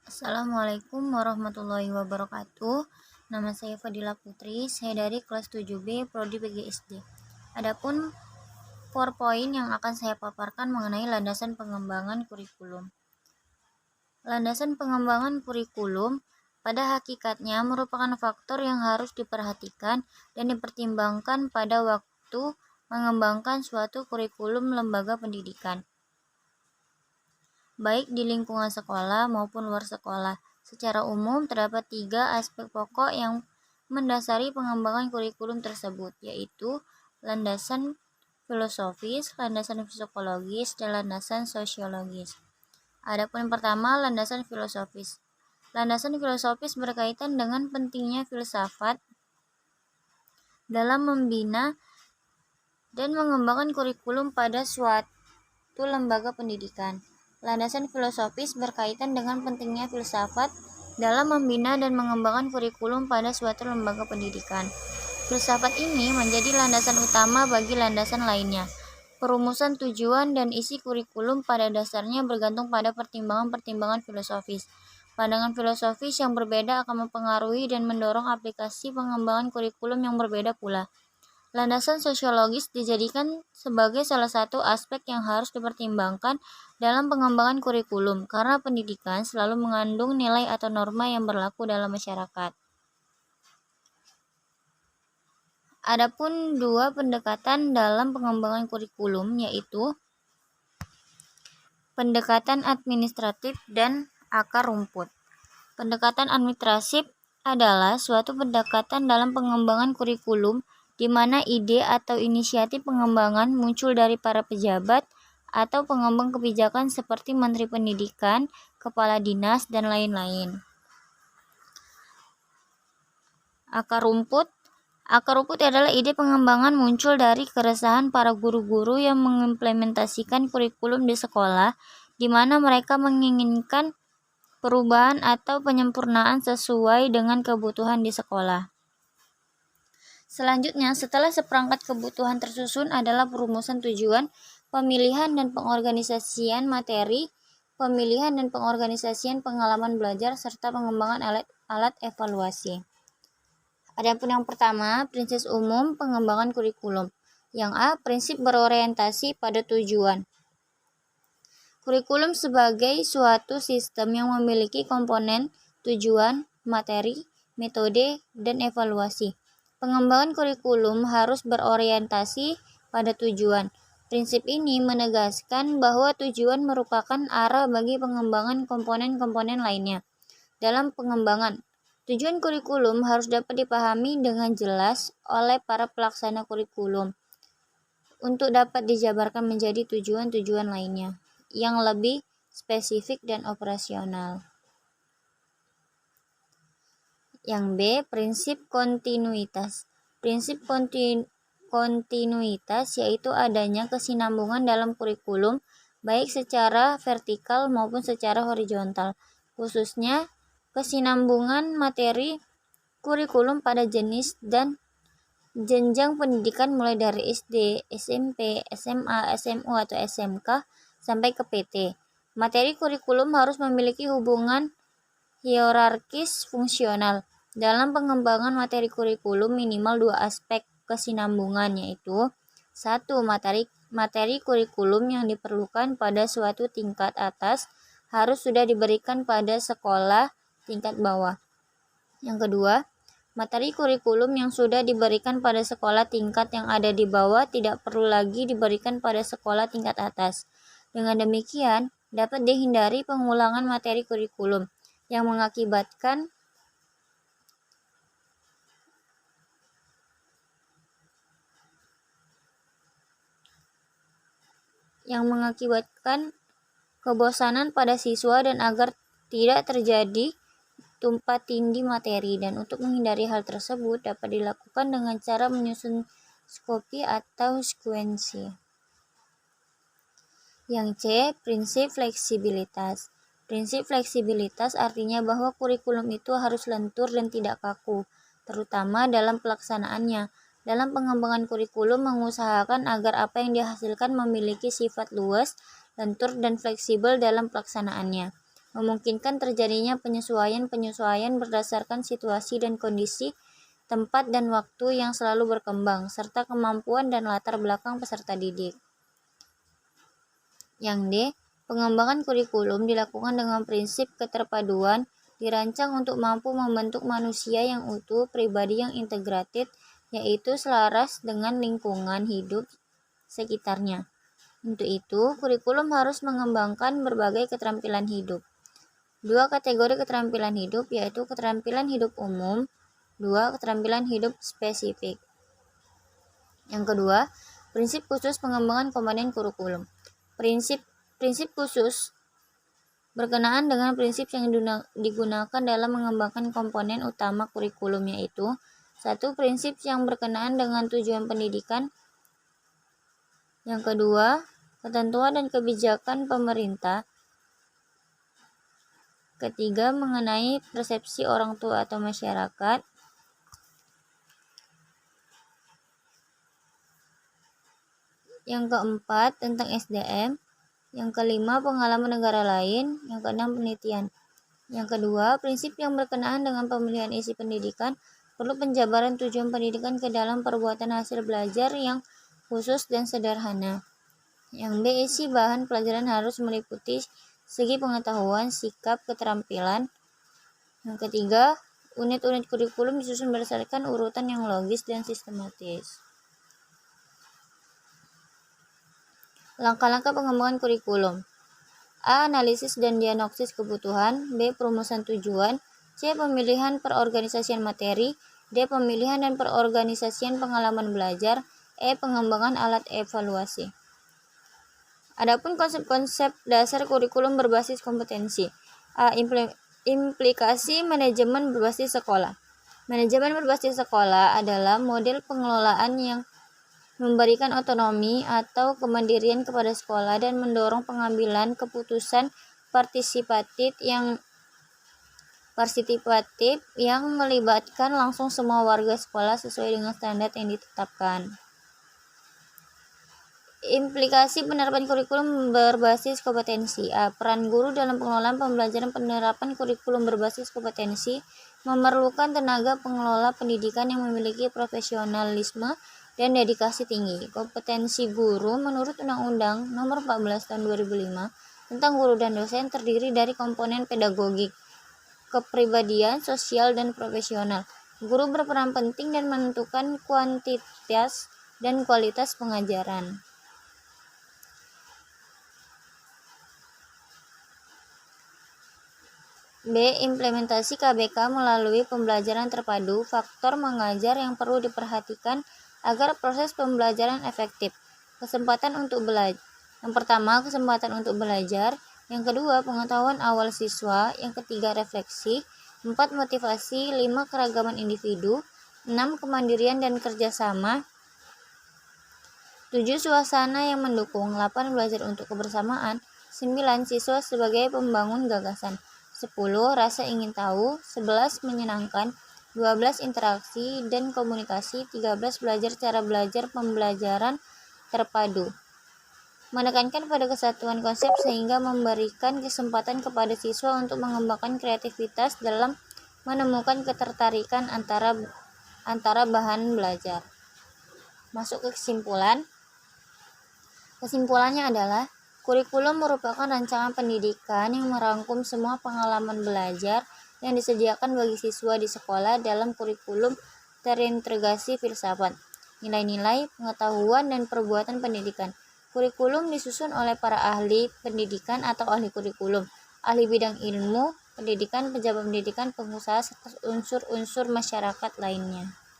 Assalamualaikum warahmatullahi wabarakatuh. Nama saya Fadila Putri, saya dari kelas 7B Prodi PGSD. Adapun PowerPoint yang akan saya paparkan mengenai landasan pengembangan kurikulum. Landasan pengembangan kurikulum pada hakikatnya merupakan faktor yang harus diperhatikan dan dipertimbangkan pada waktu mengembangkan suatu kurikulum lembaga pendidikan, baik di lingkungan sekolah maupun luar sekolah. Secara umum, terdapat 3 aspek pokok yang mendasari pengembangan kurikulum tersebut, yaitu landasan filosofis, landasan psikologis, dan landasan sosiologis. Adapun yang pertama, landasan filosofis. Landasan filosofis berkaitan dengan pentingnya filsafat dalam membina dan mengembangkan kurikulum pada suatu lembaga pendidikan. Landasan filosofis berkaitan dengan pentingnya filsafat dalam membina dan mengembangkan kurikulum pada suatu lembaga pendidikan. Filsafat ini menjadi landasan utama bagi landasan lainnya. Perumusan tujuan dan isi kurikulum pada dasarnya bergantung pada pertimbangan-pertimbangan filosofis. Pandangan filosofis yang berbeda akan mempengaruhi dan mendorong aplikasi pengembangan kurikulum yang berbeda pula. Landasan sosiologis dijadikan sebagai salah satu aspek yang harus dipertimbangkan dalam pengembangan kurikulum, karena pendidikan selalu mengandung nilai atau norma yang berlaku dalam masyarakat. Adapun 2 pendekatan dalam pengembangan kurikulum, yaitu pendekatan administratif dan akar rumput. Pendekatan administratif adalah suatu pendekatan dalam pengembangan kurikulum di mana ide atau inisiatif pengembangan muncul dari para pejabat atau pengembang kebijakan seperti Menteri Pendidikan, Kepala Dinas, dan lain-lain. Akar rumput adalah ide pengembangan muncul dari keresahan para guru-guru yang mengimplementasikan kurikulum di sekolah, di mana mereka menginginkan perubahan atau penyempurnaan sesuai dengan kebutuhan di sekolah. Selanjutnya, setelah seperangkat kebutuhan tersusun adalah perumusan tujuan, pemilihan dan pengorganisasian materi, pemilihan dan pengorganisasian pengalaman belajar, serta pengembangan alat evaluasi. Adapun yang pertama, prinsip umum pengembangan kurikulum. Yang A, prinsip berorientasi pada tujuan. Kurikulum sebagai suatu sistem yang memiliki komponen tujuan, materi, metode, dan evaluasi. Pengembangan kurikulum harus berorientasi pada tujuan. Prinsip ini menegaskan bahwa tujuan merupakan arah bagi pengembangan komponen-komponen lainnya. Dalam pengembangan, tujuan kurikulum harus dapat dipahami dengan jelas oleh para pelaksana kurikulum untuk dapat dijabarkan menjadi tujuan-tujuan lainnya yang lebih spesifik dan operasional. Yang B, prinsip kontinuitas. Prinsip kontinuitas yaitu adanya kesinambungan dalam kurikulum baik secara vertikal maupun secara horizontal, khususnya kesinambungan materi kurikulum pada jenis dan jenjang pendidikan mulai dari SD, SMP, SMA, SMU atau SMK sampai ke PT. Materi kurikulum harus memiliki hubungan hierarkis fungsional. Dalam pengembangan materi kurikulum minimal 2 aspek kesinambungan, yaitu 1. Materi kurikulum yang diperlukan pada suatu tingkat atas harus sudah diberikan pada sekolah tingkat bawah. Yang kedua, materi kurikulum yang sudah diberikan pada sekolah tingkat yang ada di bawah tidak perlu lagi diberikan pada sekolah tingkat atas. Dengan demikian, dapat dihindari pengulangan materi kurikulum yang mengakibatkan kebosanan pada siswa dan agar tidak terjadi tumpang tindih materi, dan untuk menghindari hal tersebut dapat dilakukan dengan cara menyusun skopi atau sekuensi. Yang C, prinsip fleksibilitas. Prinsip fleksibilitas artinya bahwa kurikulum itu harus lentur dan tidak kaku, terutama dalam pelaksanaannya. Dalam pengembangan kurikulum mengusahakan agar apa yang dihasilkan memiliki sifat luas, lentur, dan fleksibel dalam pelaksanaannya. memungkinkan terjadinya penyesuaian-penyesuaian berdasarkan situasi dan kondisi, tempat dan waktu yang selalu berkembang, serta kemampuan dan latar belakang peserta didik. Yang D. Pengembangan kurikulum dilakukan dengan prinsip keterpaduan, dirancang untuk mampu membentuk manusia yang utuh, pribadi yang integratif, yaitu selaras dengan lingkungan hidup sekitarnya. Untuk itu, kurikulum harus mengembangkan berbagai keterampilan hidup. 2 kategori keterampilan hidup, yaitu keterampilan hidup umum, 2 keterampilan hidup spesifik. Yang kedua, prinsip khusus pengembangan komponen kurikulum. Prinsip khusus berkenaan dengan prinsip yang digunakan dalam mengembangkan komponen utama kurikulum, yaitu 1. Prinsip yang berkenaan dengan tujuan pendidikan. Yang kedua, ketentuan dan kebijakan pemerintah. Ketiga, mengenai persepsi orang tua atau masyarakat. Yang keempat, tentang SDM. Yang kelima, pengalaman negara lain. Yang keenam, penelitian. Yang kedua, prinsip yang berkenaan dengan pemilihan isi pendidikan. Perlu penjabaran tujuan pendidikan ke dalam perbuatan hasil belajar yang khusus dan sederhana. Yang B, isi bahan pelajaran harus meliputi segi pengetahuan, sikap, keterampilan. Yang ketiga, unit-unit kurikulum disusun berdasarkan urutan yang logis dan sistematis. Langkah-langkah pengembangan kurikulum. A. Analisis dan diagnosis kebutuhan. B. Perumusan tujuan. C. Pemilihan perorganisasian materi. D. Pemilihan dan perorganisasian pengalaman belajar. E. Pengembangan alat evaluasi. Adapun konsep-konsep dasar kurikulum berbasis kompetensi. A. Implikasi manajemen berbasis sekolah. Manajemen berbasis sekolah adalah model pengelolaan yang memberikan otonomi atau kemandirian kepada sekolah dan mendorong pengambilan keputusan partisipatif yang melibatkan langsung semua warga sekolah sesuai dengan standar yang ditetapkan. Implikasi penerapan kurikulum berbasis kompetensi. A. Peran guru dalam pengelolaan pembelajaran. Penerapan kurikulum berbasis kompetensi memerlukan tenaga pengelola pendidikan yang memiliki profesionalisme dan dedikasi tinggi. Kompetensi guru menurut Undang-Undang Nomor 14 Tahun 2005 tentang guru dan dosen terdiri dari komponen pedagogik, kepribadian, sosial, dan profesional. Guru berperan penting dan menentukan kuantitas dan kualitas pengajaran. B. Implementasi KBK melalui pembelajaran terpadu. Faktor mengajar yang perlu diperhatikan agar proses pembelajaran efektif. Kesempatan untuk belajar. Yang pertama, kesempatan untuk belajar. Yang kedua, pengetahuan awal siswa. Yang ketiga, refleksi. 4. Motivasi. 5. Keragaman individu. 6. Kemandirian dan kerjasama. 7. Suasana yang mendukung. 8. Belajar untuk kebersamaan. 9. Siswa sebagai pembangun gagasan. 10. Rasa ingin tahu. 11. Menyenangkan. 12. Interaksi dan komunikasi. 13. Belajar cara belajar pembelajaran terpadu. Menekankan pada kesatuan konsep sehingga memberikan kesempatan kepada siswa untuk mengembangkan kreativitas dalam menemukan ketertarikan antara bahan belajar. Masuk ke kesimpulan. Kesimpulannya adalah kurikulum merupakan rancangan pendidikan yang merangkum semua pengalaman belajar yang disediakan bagi siswa di sekolah. Dalam kurikulum terintegrasi filsafat, nilai-nilai, pengetahuan, dan perbuatan pendidikan. Kurikulum disusun oleh para ahli pendidikan atau ahli kurikulum, ahli bidang ilmu pendidikan, pejabat pendidikan, pengusaha, serta unsur-unsur masyarakat lainnya.